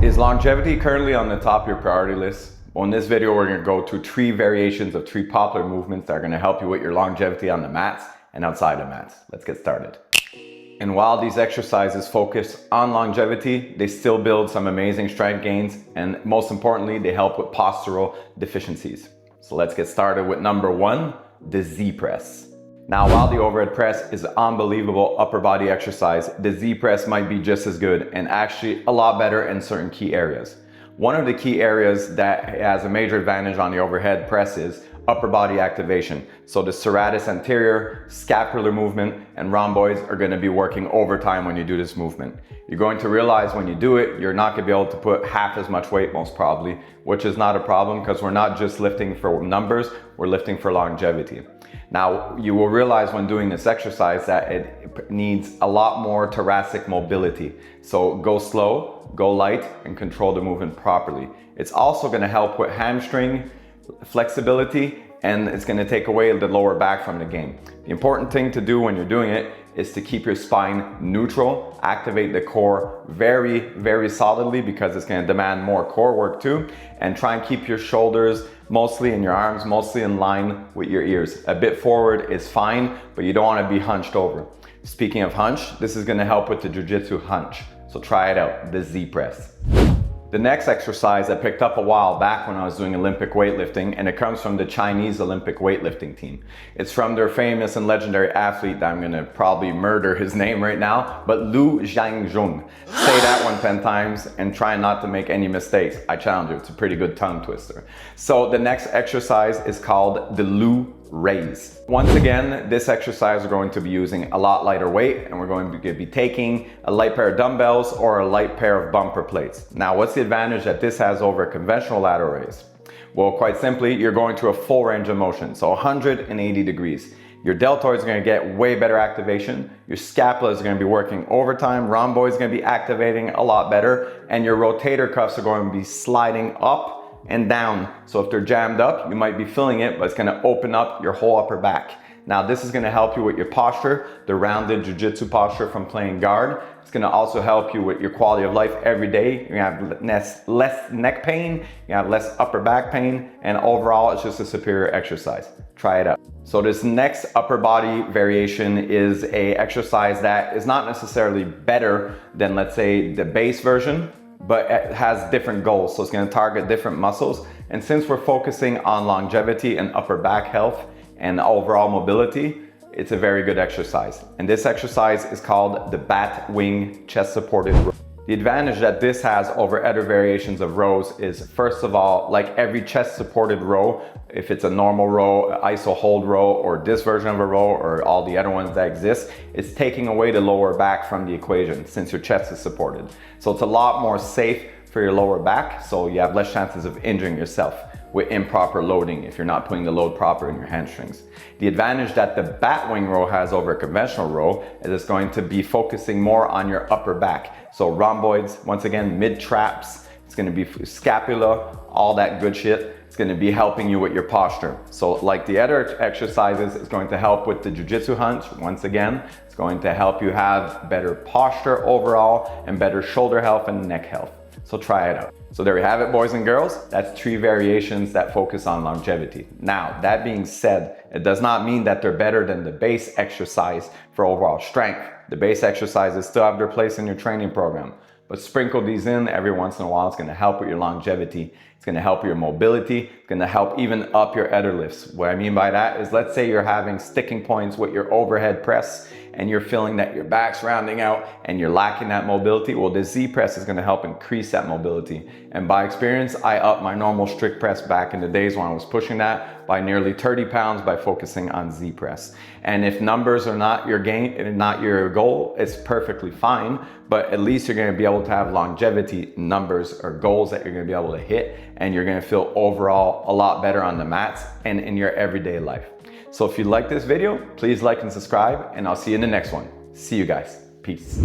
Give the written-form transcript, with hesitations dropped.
Is longevity currently on the top of your priority list? Well, in this video, we're gonna go through 3 variations of 3 popular movements that are gonna help you with your longevity on the mats and outside the mats. Let's get started. And while these exercises focus on longevity, they still build some amazing strength gains, and most importantly, they help with postural deficiencies. So let's get started with number 1, the Z press. Now, while the overhead press is an unbelievable upper body exercise, the Z press might be just as good and actually a lot better in certain key areas. One of the key areas that has a major advantage on the overhead press is upper body activation. So the serratus anterior, scapular movement, and rhomboids are going to be working overtime when you do this movement. You're going to realize when you do it, you're not going to be able to put half as much weight most probably, which is not a problem because we're not just lifting for numbers, we're lifting for longevity. Now, you will realize when doing this exercise that it needs a lot more thoracic mobility. So go slow, go light, and control the movement properly. It's also going to help with hamstring flexibility, and it's going to take away the lower back from the game. The important thing to do when you're doing it is to keep your spine neutral, activate the core very, very solidly because it's going to demand more core work too, and try and keep your shoulders mostly in your arms, mostly in line with your ears. A bit forward is fine, but you don't want to be hunched over. Speaking of hunch, this is going to help with the jiu-jitsu hunch. So try it out, the Z press. The next exercise I picked up a while back when I was doing Olympic weightlifting, and it comes from the Chinese Olympic weightlifting team. It's from their famous and legendary athlete that I'm gonna probably murder his name right now, but Lu Jiangjun. Say that one 10 times and try not to make any mistakes. I challenge you, it's a pretty good tongue twister. So the next exercise is called the Lu raise. Once again, this exercise we're going to be using a lot lighter weight, and we're going to be taking a light pair of dumbbells or a light pair of bumper plates. Now, what's the advantage that this has over a conventional lateral raise? Well, quite simply, you're going through a full range of motion, so 180 degrees. Your deltoids are going to get way better activation, your scapula is going to be working overtime, rhomboid is going to be activating a lot better, and your rotator cuffs are going to be sliding up and down. So if they're jammed up, you might be feeling it, but it's going to open up your whole upper back. Now, this is going to help you with your posture, the rounded jiu-jitsu posture from playing guard. It's going to also help you with your quality of life every day. You're going to have less neck pain, you have less upper back pain, and overall, it's just a superior exercise. Try it out. So this next upper body variation is a exercise that is not necessarily better than, let's say, the base version, but it has different goals. So it's going to target different muscles. And since we're focusing on longevity and upper back health and overall mobility, it's a very good exercise. And this exercise is called the bat wing chest supported row. The advantage that this has over other variations of rows is, first of all, like every chest supported row, if it's a normal row, iso hold row, or this version of a row, or all the other ones that exist, it's taking away the lower back from the equation since your chest is supported. So it's a lot more safe for your lower back, so you have less chances of injuring yourself with improper loading if you're not putting the load proper in your hamstrings. The advantage that the bat wing row has over a conventional row is it's going to be focusing more on your upper back. So rhomboids, once again, mid traps, it's going to be scapula, all that good shit. It's going to be helping you with your posture. So like the other exercises, it's going to help with the jiu-jitsu hunch. Once again, it's going to help you have better posture overall and better shoulder health and neck health. So try it out. So there you have it, boys and girls. That's 3 variations that focus on longevity. Now, that being said, it does not mean that they're better than the base exercise for overall strength. The base exercises still have their place in your training program, but sprinkle these in every once in a while. It's going to help with your longevity. It's going to help your mobility. It's going to help even up your other lifts. What I mean by that is, let's say you're having sticking points with your overhead press and you're feeling that your back's rounding out and you're lacking that mobility. Well, the Z press is going to help increase that mobility. And by experience, I upped my normal strict press back in the days when I was pushing that by nearly 30 pounds by focusing on Z press. And if numbers are not your game, not your goal, it's perfectly fine. But at least you're going to be able to have longevity numbers or goals that you're going to be able to hit, and you're going to feel overall a lot better on the mats and in your everyday life. So if you like this video, please like and subscribe, and I'll see you in the next one. See you guys. Peace.